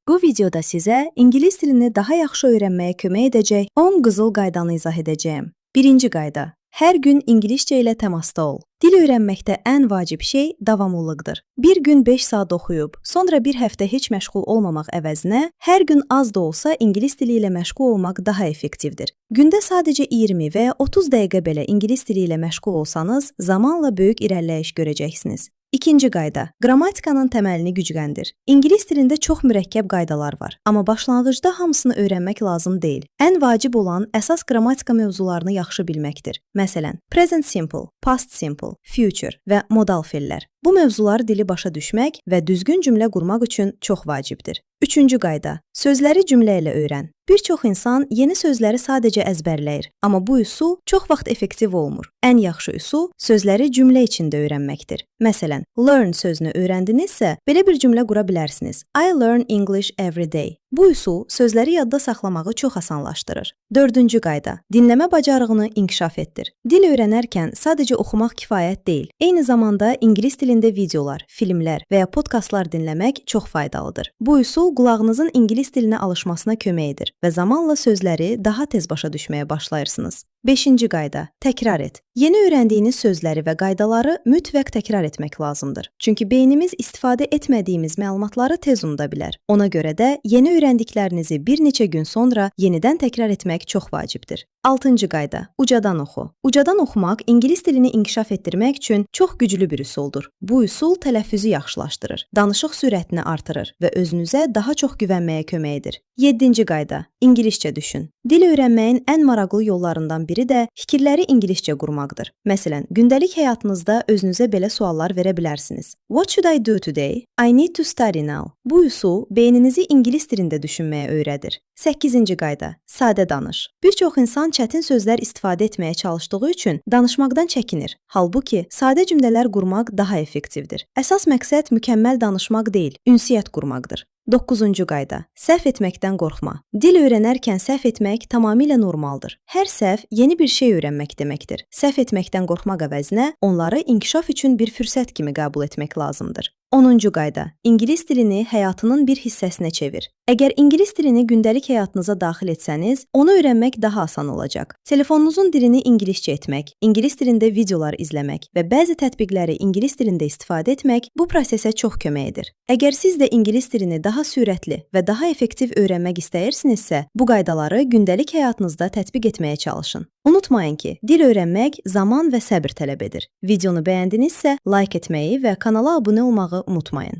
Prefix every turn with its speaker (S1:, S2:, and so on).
S1: Bu videoda sizə ingilis dilini daha yaxşı öyrənməyə kömək edəcək 10 qızıl qaydanı izah edəcəyəm. Birinci qayda: hər gün ingiliscə ilə təmasda ol. Dil öyrənməkdə ən vacib şey davamlılıqdır. Bir gün 5 saat oxuyub, sonra bir həftə heç məşğul olmamaq əvəzinə, hər gün az da olsa ingilis dili ilə məşğul olmaq daha effektivdir. Gündə sadəcə 20 və ya 30 dəqiqə belə ingilis dili ilə məşğul olsanız, zamanla böyük irəliləyiş görəcəksiniz. İkinci qayda: qrammatikanın təməlini gücləndir. İngilis dilində çox mürəkkəb qaydalar var, amma başlanğıcda hamısını öyrənmək lazım deyil. Ən vacib olan əsas qrammatika mövzularını yaxşı bilməkdir. Məsələn, present simple, past simple, future və modal fe'llər. Bu mövzular dili başa düşmək və düzgün cümlə qurmaq üçün çox vacibdir. Üçüncü qayda: sözləri cümlə ilə öyrən. Bir çox insan yeni sözləri sadəcə əzbərləyir, amma bu üsul çox vaxt effektiv olmur. Ən yaxşı üsul sözləri cümlə içində öyrənməkdir. Məsələn, learn sözünü öyrəndinizsə, belə bir cümlə qura bilərsiniz. I learn English every day. Bu üsul sözləri yadda saxlamağı çox asanlaşdırır. Dördüncü qayda: dinləmə bacarığını inkişaf etdir. Dil öyrənərkən sadəcə oxumaq kifayət deyil. Eyni zamanda ingilis dilində videolar, filmlər və ya podkastlar dinləmək çox faydalıdır. Bu üsul qulağınızın ingilis dilinə alışmasına kömək edir və zamanla sözləri daha tez başa düşməyə başlayırsınız. Beşinci qayda: təkrar et. Yeni öyrəndiyiniz sözləri və qaydaları mütləq təkrar etmək lazımdır. Çünki beynimiz istifadə etmədiyimiz məlumatları tez unuda bilər. Ona görə də yeni öyrəndiklərinizi bir neçə gün sonra yenidən təkrar etmək çox vacibdir. Altıncı qayda: ucadan oxu. Ucadan oxumaq ingilis dilini inkişaf etdirmək üçün çox güclü bir üsuldur. Bu üsul tələffüzü yaxşılaşdırır, danışıq sürətini artırır və özünüzə daha çox güvənməyə kömək edir. Yeddinci qayda: ingiliscə düşün. Dil öyrənməyin ən maraqlı yollarından biri də fikirləri ingiliscə qurmaqdır. Məsələn, gündəlik həyatınızda özünüzə belə suallar verə bilərsiniz. What should I do today? I need to study now. Bu üsul beyninizi ingilis dilində düşünməyə öyrədir. 8-ci qayda: sadə danış. Bir çox insan çətin sözlər istifadə etməyə çalışdığı üçün danışmaqdan çəkinir. Halbuki, sadə cümlələr qurmaq daha effektivdir. Əsas məqsəd mükəmməl danışmaq deyil, ünsiyyət qurmaqdır. 9-cu qayda: səhv etməkdən qorxma. Dil öyrənərkən səhv etmək tamamilə normaldır. Hər səhv yeni bir şey öyrənmək deməkdir. Səhv etməkdən qorxmaq əvəzinə onları inkişaf üçün bir fürsət kimi qəbul etmək lazımdır. 10-cu qayda: ingilis dilini həyatının bir hissəsinə çevir. Əgər ingilis dilini gündəlik həyatınıza daxil etsəniz, onu öyrənmək daha asan olacaq. Telefonunuzun dilini ingiliscə etmək, ingilis dilində videolar izləmək və bəzi tətbiqləri ingilis dilində istifadə etmək bu prosesə çox kömək edir. Əgər siz də ingilis dilini daha sürətli və daha effektiv öyrənmək istəyirsinizsə, bu qaydaları gündəlik həyatınızda tətbiq etməyə çalışın. Unutmayın ki, dil öyrənmək zaman və səbir tələb edir. Videonu bəyəndinizsə, like etməyi və kanala abunə olmağı unutmayın.